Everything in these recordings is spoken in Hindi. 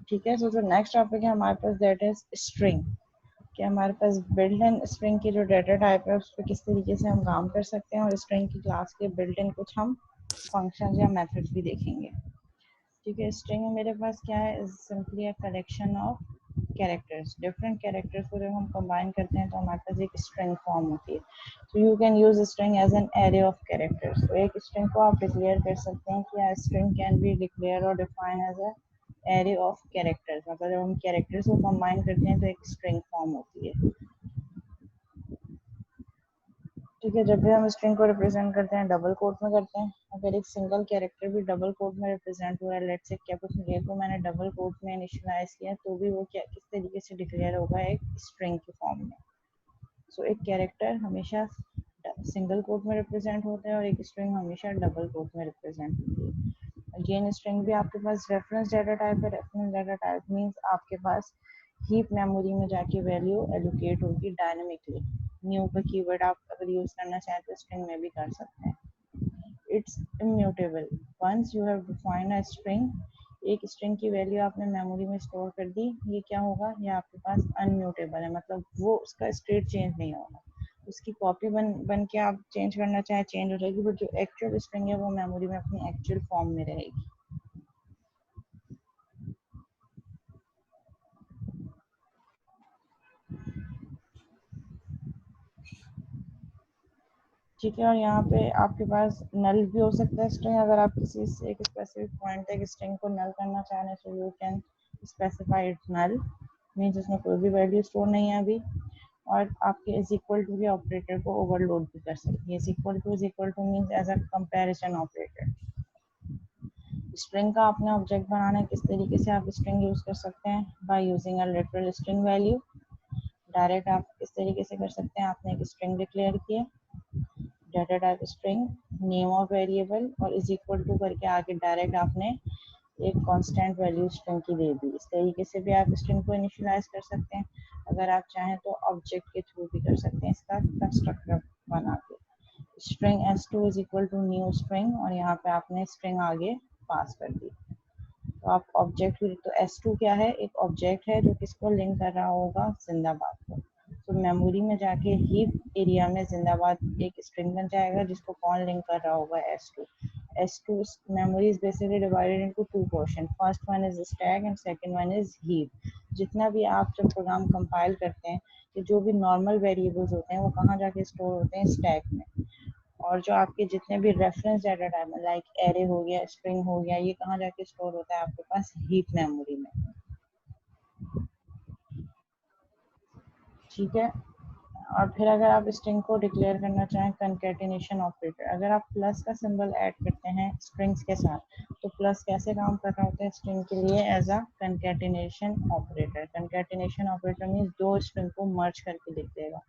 ठीक है। सो जो नेक्स्ट टॉपिक है हमारे पास दैट इज स्ट्रिंग, कि हमारे पास बिल्ट इन स्ट्रिंग की जो डाटा टाइप है उस पर किस तरीके से हम काम कर सकते हैं, और स्ट्रिंग की क्लास के बिल्ट इन कुछ हम फंक्शन या मेथड्स भी देखेंगे। ठीक है। स्ट्रिंग में मेरे पास क्या है, is simply a collection of characters. Different characters को जब हम कंबाइन करते हैं तो हमारे पास एक स्ट्रिंग फॉर्म होती है। So you can use string as an array of characters. तो एक स्ट्रिंग को आप डिक्लेयर कर सकते हैं कि स्ट्रिंग कैन बी डिक्लेयर और define as a array of characters. मतलब जब हम कैरेक्टर्स को कंबाइन करते हैं तो एक स्ट्रिंग फॉर्म होती है। ठीक है। जब भी हम स्ट्रिंग को रिप्रेजेंट करते हैं डबल कोट में करते हैं। अगर एक सिंगल कैरेक्टर भी डबल कोट में रिप्रेजेंट हो रहा है, लेट्स से कैपिटल ए को मैंने डबल कोट में इनिशियलाइज किया, तो भी वो क्या किस तरीके से डिक्लेयर होगा, एक स्ट्रिंग के फॉर्म में। सो एक कैरेक्टर हमेशा सिंगल कोट में रिप्रेजेंट होता है और एक स्ट्रिंग हमेशा डबल कोट में रिप्रेजेंट होती है। अगेन स्ट्रिंग भी आपके पास रेफरेंस डाटा टाइप है। रेफरेंस डाटा टाइप मीन्स आपके पास हीप मेमोरी में जाके वैल्यू एलोकेट होगी डायनेमिकली। न्यू का कीवर्ड आप अगर यूज करना चाहें तो स्ट्रिंग में भी कर सकते हैं। It's immutable. Once you have defined a string, एक स्ट्रिंग की वैल्यू आपने मेमोरी में स्टोर कर दी, ये क्या होगा, ये आपके पास अनम्यूटेबल है, मतलब वो उसका स्टेट चेंज नहीं होगा। उसकी कॉपी बन के आप चेंज करना चाहे चेंज हो जाएगी, बट जो एक्चुअल स्ट्रिंग है वो मेमोरी में अपनी एक्चुअल फॉर्म में रहेगी। ठीक है। और यहाँ पे आपके पास नल भी हो सकता है स्ट्रिंग। अगर आप किसी से एक स्पेसिफिक पॉइंट तक स्ट्रिंग को नल करना चाह रहे हैं तो you can specify it null, means उसमें कोई भी वैल्यू स्टोर नहीं है अभी। और आपके इज इक्वल टू के ऑपरेटर को ओवरलोड भी कर सकती है। Is equal to means as a comparison operator. String का अपना ऑब्जेक्ट बनाना है, किस तरीके से आप स्ट्रिंग यूज कर सकते हैं, by using a literal string value. Direct आप इस तरीके से कर सकते हैं, आपने एक स्ट्रिंग डिक्लेयर किया, data type string, name of variable और इज इक्वल टू करके आगे डायरेक्ट आपने एक कांस्टेंट वैल्यू स्ट्रिंग की दे दी। इस तरीके से भी आप स्ट्रिंग को इनिशियलाइज कर सकते हैं। अगर आप चाहें तो ऑब्जेक्ट के थ्रू भी कर सकते हैं इसका कंस्ट्रक्टर बना के। String s2 is equal to new string, और यहाँ पे आपने स्ट्रिंग आगे पास कर दी। तो आप ऑब्जेक्ट, तो s2 क्या है, एक ऑब्जेक्ट है जो किसको लिंक कर रहा होगा, जिंदाबाद को। तो मेमोरी में जाके हीप एरिया में जिंदाबाद एक स्ट्रिंग बन जाएगा जिसको कौन लिंक कर रहा होगा, s2। s2 memory is basically divided into two portion. First one is stack and second one is heap. जितना भी आप जब प्रोग्राम कंपाइल करते हैं, कि जो भी नॉर्मल वेरिएबल्स होते हैं वो कहाँ जाके स्टोर होते हैं, स्टैक में। और जो आपके जितने भी reference data type like array हो गया, स्ट्रिंग हो गया, ये कहाँ जाके स्टोर होता है, आपके पास हीप मेमोरी में। ठीक है। और फिर अगर आप स्ट्रिंग को डिक्लेयर करना चाहें, कंकैटिनेशन ऑपरेटर। अगर आप प्लस का सिंबल ऐड करते हैं स्ट्रिंग्स के साथ, तो प्लस कैसे काम कर रहा होता है स्ट्रिंग के लिए, as a concatenation operator. Concatenation operator means दो स्ट्रिंग को मर्ज करके लिख देगा।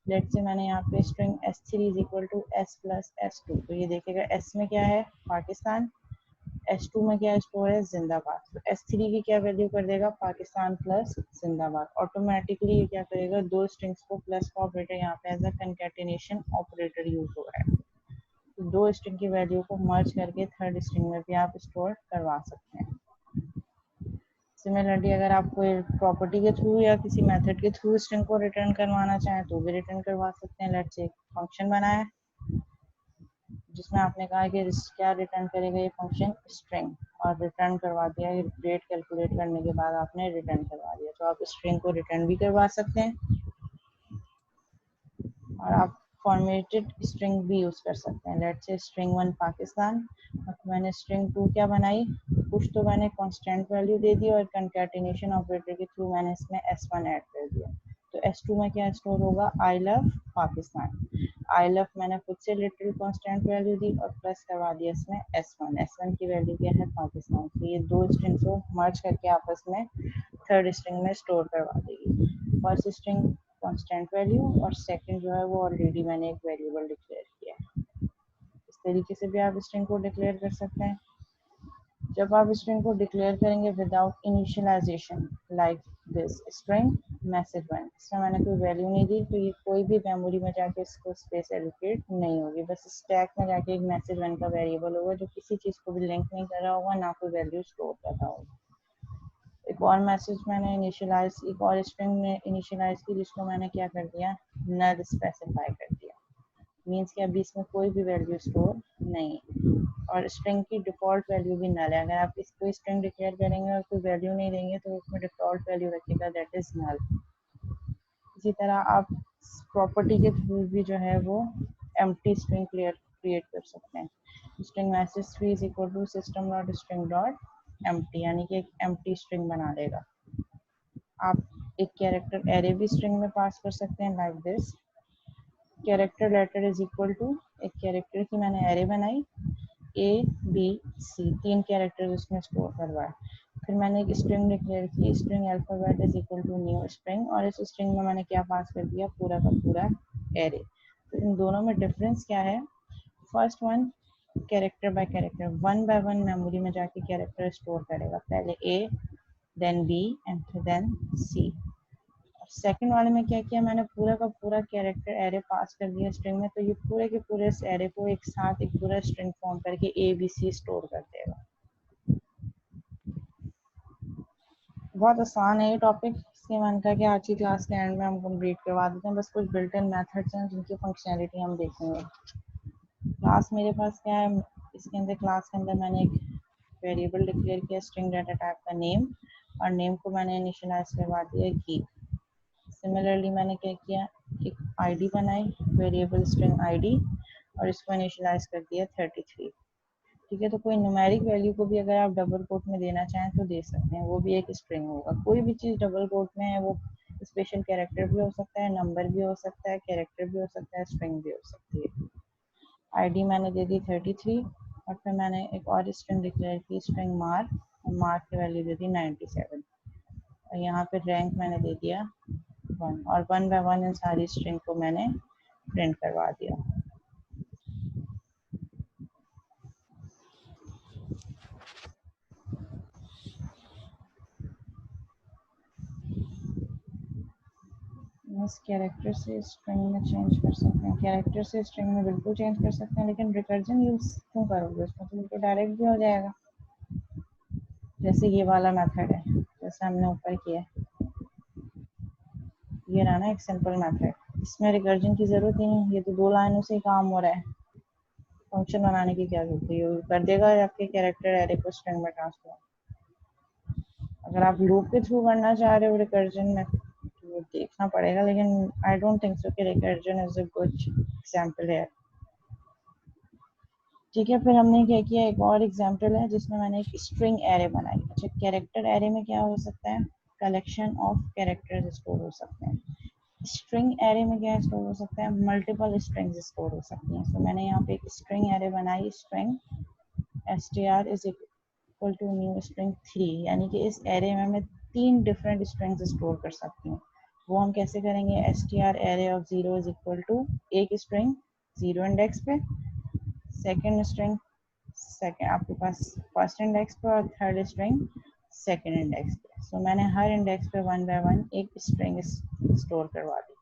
लेट्स से मैंने यहाँ पे string s3 is equal to s plus s2, तो ये देखेगा s में क्या है, पाकिस्तान, S2 में क्या स्टोर है, जिंदाबाद। तो S3 की क्या वैल्यू कर देगा, पाकिस्तान प्लस जिंदाबाद। ऑटोमेटिकली ये क्या करेगा, दो स्ट्रिंग्स को प्लस का ऑपरेटर यहाँ पे as a concatenation operator use हो रहा है। तो दो स्ट्रिंग की वैल्यू को मर्ज करके थर्ड स्ट्रिंग में भी आप स्टोर करवा सकते हैं। सिमिलरली अगर आप कोई प्रॉपर्टी के थ्रू या किसी मेथड के थ्रू स्ट्रिंग को रिटर्न करवाना चाहें तो भी रिटर्न करवा सकते हैं। लेट्स से फंक्शन बनाया जिसमें आपने कहा कि क्या रिटर्न करेगा ये फंक्शन, स्ट्रिंग, और रिटर्न करवा दिया, रेट कैलकुलेट करने के बाद आपने रिटर्न करवा दिया, तो आप स्ट्रिंग को रिटर्न भी करवा सकते हैं। और आप फॉर्मेटेड स्ट्रिंग भी यूज कर सकते हैं। लेट्स से स्ट्रिंग 1 पाकिस्तान, और मैंने स्ट्रिंग 2 क्या बनाई, कुछ तो मैंने कांस्टेंट वैल्यू दे दी और कंकैटिनेशन ऑपरेटर के थ्रू मैंने इसमें s1 ऐड कर दिया। तो s2 में क्या स्टोर होगा, I love Pakistan. I love मैंने खुद से लिटिल कांस्टेंट वैल्यू दी और प्लस करवा दिया इसमें s1 की वैल्यू क्या है, पाकिस्तान। तो ये दो स्ट्रिंग को मर्ज करके आपस में थर्ड स्ट्रिंग में स्टोर करवा देगी। फर्स्ट स्ट्रिंग कांस्टेंट वैल्यू और सेकंड जो है वो ऑलरेडी मैंने एक वेरिएबल डिक्लेयर किया है। इस तरीके से भी आप स्ट्रिंग को डिक्लेयर कर सकते हैं। जब आप स्ट्रिंग को डिक्लेयर करेंगे without initialization, like this string message one, इसमें मैंने कोई वैल्यू नहीं दी, तो ये कोई भी मेमोरी में जाके इसको स्पेस एलोकेट नहीं होगी, बस स्टैक में जाके एक मैसेज वन का वेरिएबल होगा जो किसी चीज़ को भी लिंक नहीं कर रहा होगा, ना कोई वैल्यू स्टोर कर रहा होगा। एक और मैसेज मैंने इनिशियलाइज, एक और स्ट्रिंग में इनिशियलाइज की जिसको मैंने क्या कर दिया, नल स्पेसिफाई कर दिया। मीन्स कि अभी इसमें कोई भी वैल्यू स्टोर नहीं, और स्ट्रिंग की डिफ़ॉल्ट वैल्यू भी नल है। अगर आप इसको स्ट्रिंग डिक्लेयर करेंगे और कोई वैल्यू नहीं देंगे तो उसमें डिफ़ॉल्ट वैल्यू रखेगा, दैट इज़ नल। इसी तरह आप प्रॉपर्टी के थ्रू भी जो है वो एम्प्टी स्ट्रिंग क्रिएट कर सकते हैं। String message 3 is equal to system dot string dot empty, यानी कि एक एम्प्टी स्ट्रिंग बना देगा। आप एक कैरेक्टर एरे भी स्ट्रिंग में पास कर सकते हैं, like this character letter is equal to, एक कैरेक्टर की मैंने एरे बनाई, ए बी सी, 3 कैरेक्टर उसमें स्टोर करवाए। फिर मैंने एक स्ट्रिंग डिक्लेयर की, string alphabet is equal to new string, और इस स्ट्रिंग में मैंने क्या पास कर दिया, पूरा का पूरा एरे। तो इन दोनों में डिफरेंस क्या है, first one character by character, one by one memory में जाके कैरेक्टर स्टोर करेगा, पहले A then B and then C. Second वाले में क्या किया, मैंने पूरा का पूरा कैरेक्टर एरे पास कर दिया स्ट्रिंग में, तो ये पूरे के पूरे इस एरे को एक साथ एक पूरा स्ट्रिंग फॉर्म करके ए बी सी स्टोर कर देगा। बहुत आसान है ये टॉपिक, इसके मन का कि आज की क्लास के एंड में हम कंप्लीट करवा देते हैं। बस कुछ बिल्ट इन मेथड्स हैं जिनकी फंक्शनैलिटी हम देखेंगे। क्लास मेरे पास क्या है, इसके अंदर क्लास के अंदर मैंने एक वेरिएबल डिक्लेयर किया स्ट्रिंग डाटा टाइप का नेम, और नेम को मैंने इनिशियलाइज करवा दिया गीक। सिमिलरली मैंने क्या किया, एक आईडी बनाई, वेरिएबल स्ट्रिंग आईडी, और इसको इनिशियलाइज कर दिया 33। ठीक है, तो कोई न्यूमेरिक वैल्यू को भी अगर आप डबल कोट में देना चाहें तो दे सकते हैं, वो भी एक स्ट्रिंग होगा। कोई भी चीज़ डबल कोट में है, वो स्पेशल कैरेक्टर भी हो सकता है, नंबर भी हो सकता है, कैरेक्टर भी हो सकता है, स्ट्रिंग भी हो सकती है। आईडी मैंने दे दी 33, और फिर मैंने एक और स्ट्रिंग डिक्लेयर की स्ट्रिंग मार्क, और मार्क की वैल्यू दे दी 97, और यहाँ पे रैंक मैंने दे दिया 1, और 1 बाय 1 इन सारी स्ट्रिंग को मैंने प्रिंट करवा दिया। इस कैरेक्टर से स्ट्रिंग में चेंज कर सकते हैं, कैरेक्टर से स्ट्रिंग में बिल्कुल चेंज कर सकते हैं, लेकिन रिकर्जन यूज क्यों करोगे उसमें, तो बिल्कुल डायरेक्ट भी हो जाएगा, जैसे ये वाला मेथड है जैसे हमने ऊपर किया है, ये रहा ना एक सिंपल मेथड, इसमें रिकर्जन की जरूरत ही नहीं, ये तो 2 लाइनों से ही काम हो रहा है, फंक्शन बनाने की क्या जरूरत है, ये कर देगा आपके कैरेक्टर एरे को स्ट्रिंग में ट्रांसफॉर्म। अगर आप लूप के थ्रू करना चाह रहे हो रिकर्जन में तो देखना पड़ेगा, लेकिन आई डोंट थिंक सो कि recursion is a good example है। ठीक है, फिर हमने क्या किया, एक और एग्जांपल है जिसमें मैंने एक स्ट्रिंग एरे बनाई। अच्छा, कैरेक्टर एरे में क्या हो सकता है, कलेक्शन ऑफ कैरेक्टर्स स्टोर हो सकते हैं। स्ट्रिंग एरे में क्या स्टोर हो सकता है, मल्टीपल स्ट्रिंग्स स्टोर हो सकती हैं। तो मैंने यहाँ पे एक स्ट्रिंग एरे बनाई, string str is equal to new string 3, यानी कि इस एरे में मैं 3 डिफरेंट स्ट्रिंग्स स्टोर कर सकती हूँ। वो हम कैसे करेंगे, str array of 0 is equal to एक स्ट्रिंग 0 इंडेक्स पे, सेकेंड स्ट्रिंग सेकेंड आपके पास फर्स्ट इंडेक्स पे, और थर्ड स्ट्रिंग सेकेंड इंडेक्स पे। सो मैंने हर इंडेक्स पे 1 बाय 1 एक स्ट्रिंग स्टोर करवा दी।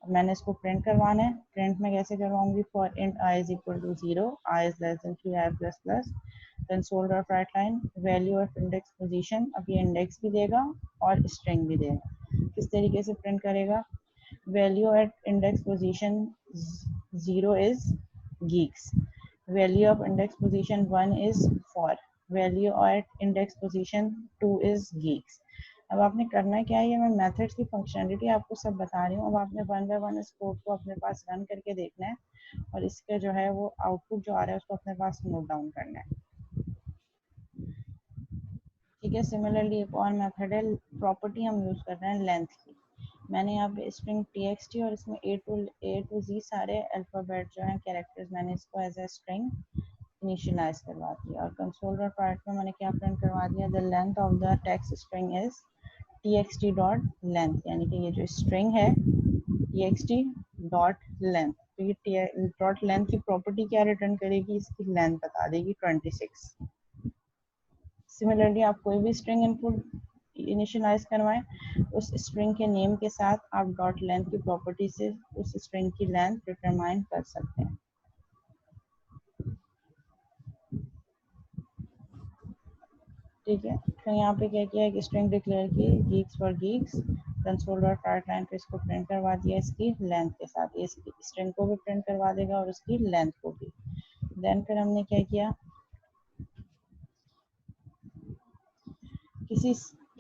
अब मैंने इसको प्रिंट करवाना है, प्रिंट में कैसे करवाऊंगी, for int I is equal to 0, I is less than 3 I plus plus, console dot write line value of index position, अब ये इंडेक्स भी देगा और स्ट्रिंग भी देगा। किस तरीके से प्रिंट करेगा, value at index position 0 is geeks, value of index position 1 is for, value at index position 2 is geeks। अब आपने करना क्या है, ये मैं मेथड्स की फंक्शनलिटी आपको सब बता रही हूँ। अब आपने 1 बाय 1 इस कोड को अपने पास रन करके देखना है, और इसका जो है वो आउटपुट जो आ रहा है उसको अपने पास नोट डाउन करना है। ठीक है, सिमिलरली एक और मेथड है, प्रॉपर्टी हम यूज कर रहे हैं लेंथ की। मैंने यहाँ पे स्ट्रिंग txt और इसमें ए टू जी सारे अल्फ़ाबेट जो हैं कैरेक्टर्स, मैंने इसको एज ए स्ट्रिंग इनिशियलाइज करवा दिया, और कंसोल डॉट राइट में मैंने क्या प्रिंट करवा दिया, the length of the text string is txt dot length, यानी कि ये जो स्ट्रिंग है txt डॉट लेंथ, तो ये डॉट लेंथ की प्रॉपर्टी क्या रिटर्न करेगी, इसकी लेंथ बता देगी 26। सिमिलरली आप कोई भी स्ट्रिंग इनपुट इनिशियलाइज करवाएं, उस स्ट्रिंग के नेम के साथ आप डॉट लेंथ की प्रॉपर्टी से उस स्ट्रिंग की लेंथ डिटरमाइन कर सकते हैं। ठीक है। तो यहाँ पे क्या किया, एक स्ट्रिंग डिक्लेयर की Geeks for Geeks, console dot write line पे इसको प्रिंट करवा दिया इसकी लेंथ के साथ, ये इसकी स्ट्रिंग को भी प्रिंट करवा देगा और उसकी लेंथ को भी। देन फिर हमने क्या किया, किसी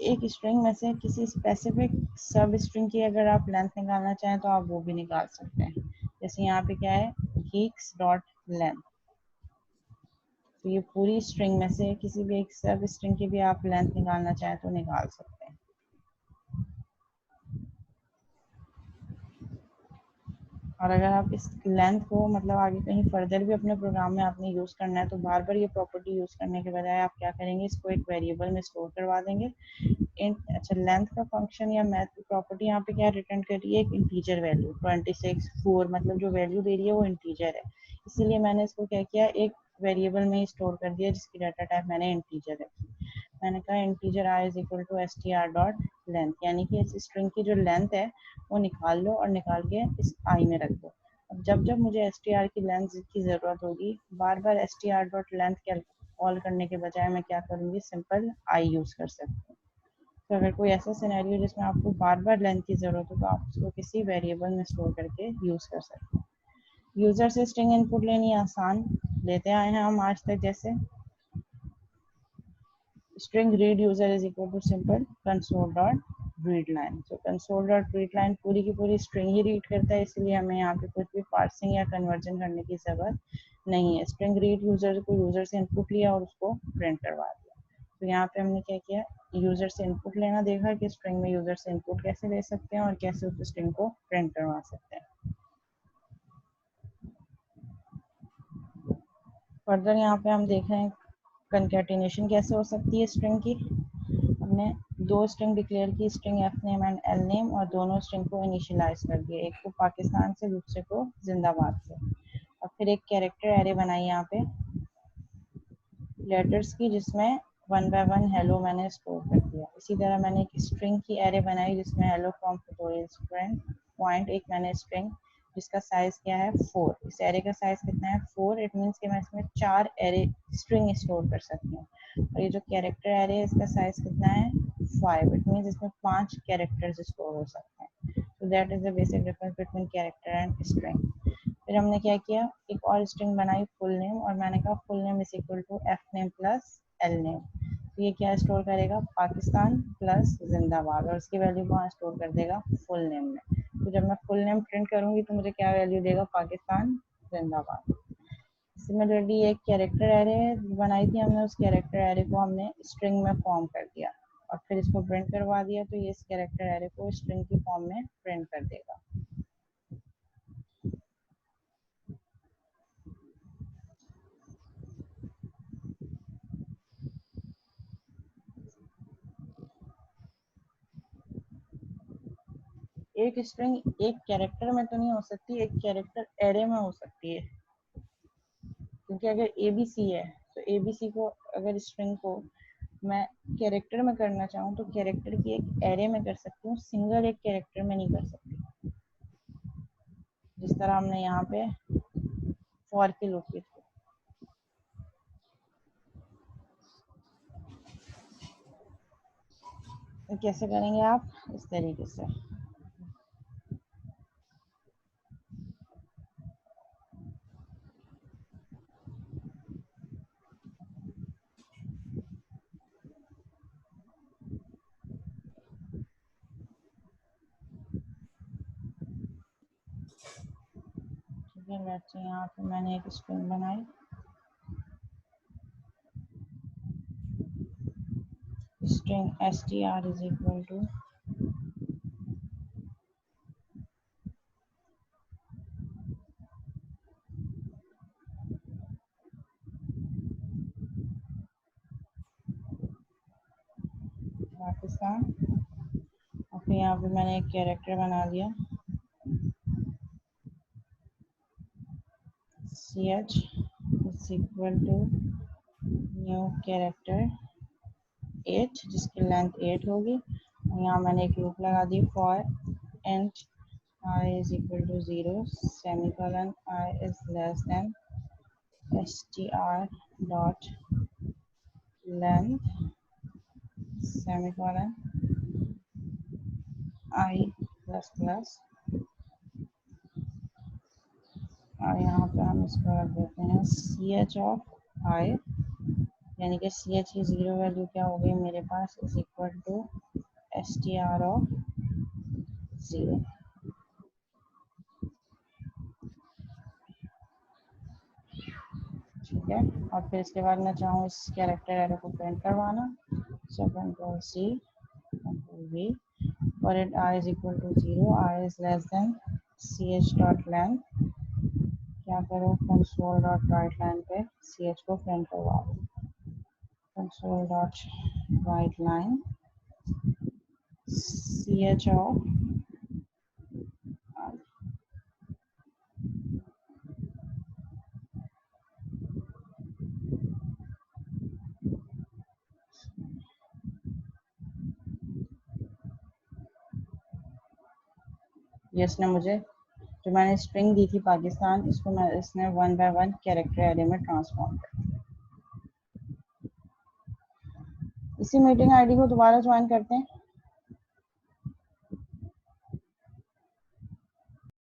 एक स्ट्रिंग में से किसी स्पेसिफिक सब स्ट्रिंग की अगर आप लेंथ निकालना चाहें तो आप वो भी निकाल सकते हैं। जैसे यहाँ पे क्या है, geeks डॉट लेंथ, तो ये पूरी स्ट्रिंग में से किसी भी एक सब स्ट्रिंग की भी आप लेंथ निकालना चाहें तो निकाल सकते हैं। और अगर आप इस लेंथ को मतलब आगे कहीं फर्दर भी अपने प्रोग्राम में आपने यूज़ करना है तो बार बार ये प्रॉपर्टी यूज़ करने के बजाय आप क्या करेंगे, इसको एक वेरिएबल में स्टोर करवा देंगे। अच्छा, लेंथ का फंक्शन या मैथ की प्रॉपर्टी यहाँ पे क्या रिटर्न कर रही है, एक इंटीजर वैल्यू 26 4, मतलब जो वैल्यू दे रही है वो इंटीजर है, इसीलिए मैंने इसको क्या किया, एक वेरिएबल में स्टोर कर दिया जिसकी डाटा टाइप मैंने इंटीजर रखी। मैंने कहा integer I is equal to str dot length, यानी कि इस स्ट्रिंग की जो लेंथ है वो निकाल लो और निकाल के इस आई में रख दो। अब जब जब मुझे str की लेंथ की ज़रूरत होगी, बार बार str डॉट लेंथ कॉल करने के बजाय मैं क्या करूँगी, सिंपल आई यूज़ कर सकती हूँ। तो अगर कोई ऐसा सिनेरियो जिसमें आपको बार बार लेंथ की ज़रूरत हो तो आप उसको किसी वेरिएबल में स्टोर करके यूज़ कर सकते हैं। यूज़र से स्ट्रिंग इनपुट लेनी आसान, लेते आए हैं हम आज तक। जैसे string read user is equal to simple console dot read line, so console dot read line पूरी की पूरी string ही read करता है, इसलिए हमें यहाँ पे कुछ भी parsing या conversion करने की ज़रूरत नहीं है। string read user को यूज़र से इनपुट लिया और उसको प्रिंट करवा दिया। तो यहाँ पे हमने क्या किया, यूज़र से इनपुट लेना देखा कि स्ट्रिंग में यूज़र से इनपुट कैसे ले सकते हैं और कैसे उस स्ट्रिंग को प्रिंट करवा सकते हैं। फर्दर यहाँ पे हम देख रहे हैं कंकैटिनेशन कैसे हो सकती है स्ट्रिंग की। हमने दो स्ट्रिंग डिक्लेयर की, string F name and L name, और दोनों स्ट्रिंग को इनिशियलाइज कर दिया, एक को पाकिस्तान से दूसरे को जिंदाबाद से। और फिर एक कैरेक्टर एरे बनाई यहाँ पे लेटर्स की, जिसमें वन बाय वन हेलो मैंने स्टोर कर दिया। इसी तरह मैंने एक स्ट्रिंग की एरे बनाई जिसमें hello from tutorial student point, एक मैंने स्ट्रिंग जिसका साइज क्या है 4, इस एरे का साइज कितना है 4, इट मीन्स कि मैं इसमें 4 एरे स्ट्रिंग स्टोर कर सकती हूँ। और ये जो कैरेक्टर एरे है इसका साइज कितना है 5, इट मीन्स इसमें 5 कैरेक्टर्स स्टोर हो सकते हैं। तो that is the basic difference between character and string. फिर हमने क्या किया, एक और स्ट्रिंग बनाई फुल नेम, और मैंने कहा full name is equal to F name plus L name. तो ये क्या स्टोर करेगा, पाकिस्तान प्लस जिंदाबाद, और इसकी वैल्यू वहाँ स्टोर कर देगा फुल नेम में। तो जब मैं फुल नेम प्रिंट करूंगी तो मुझे क्या वैल्यू देगा, पाकिस्तान जिंदाबाद। सिमिलरली एक कैरेक्टर एरे बनाई थी हमने, उस कैरेक्टर एरे को हमने स्ट्रिंग में फॉर्म कर दिया और फिर इसको प्रिंट करवा दिया, तो ये इस कैरेक्टर एरे को स्ट्रिंग की फॉर्म में प्रिंट कर देगा। एक स्ट्रिंग एक कैरेक्टर में तो नहीं हो सकती, एक कैरेक्टर एरे में हो सकती है, क्योंकि अगर ABC है तो ABC को, अगर स्ट्रिंग को मैं कैरेक्टर में करना चाहूँ तो कैरेक्टर की एक एरे में कर सकती हूँ, सिंगल एक कैरेक्टर में नहीं कर सकती, जिस तरह हमने यहाँ पे फॉर की लूप की थी। तो कैसे करेंगे आप, इस तरीके से। ठीक है, लेट्स से यहाँ पे मैंने एक स्ट्रिंग बनाई, string str is equal to Pakistan, और फिर यहाँ पे मैंने एक कैरेक्टर बना दिया ch is equal to new character 8, जिसकी लेंथ 8 होगी, और यहाँ मैंने एक लूप लगा दी for int I is equal to 0 semicolon I is less than str dot length semicolon I plus plus, और यहाँ पे हम इसको रख देते हैं सी एच ऑफ आई, यानी कि सी एच की ज़ीरो वैल्यू क्या हो गई मेरे पास is equal to S T R of zero. ठीक है, और फिर इसके बाद मैं चाहूँ इस कैरेक्टर एरे को प्रिंट करवाना, so control C control V, for it I is equal to zero, I is less than C H dot length, क्या करो कंसोल डॉट राइट लाइन पे सी एच को प्रिंट करवाओ, console dot write line C H of I. ये इसने मुझे जो मैंने स्ट्रिंग दी थी पाकिस्तान, इसको मैं इसने 1 बाय 1 कैरेक्टर एरे में ट्रांसफॉर्म कर। इसी मीटिंग आईडी को दोबारा ज्वाइन करते हैं।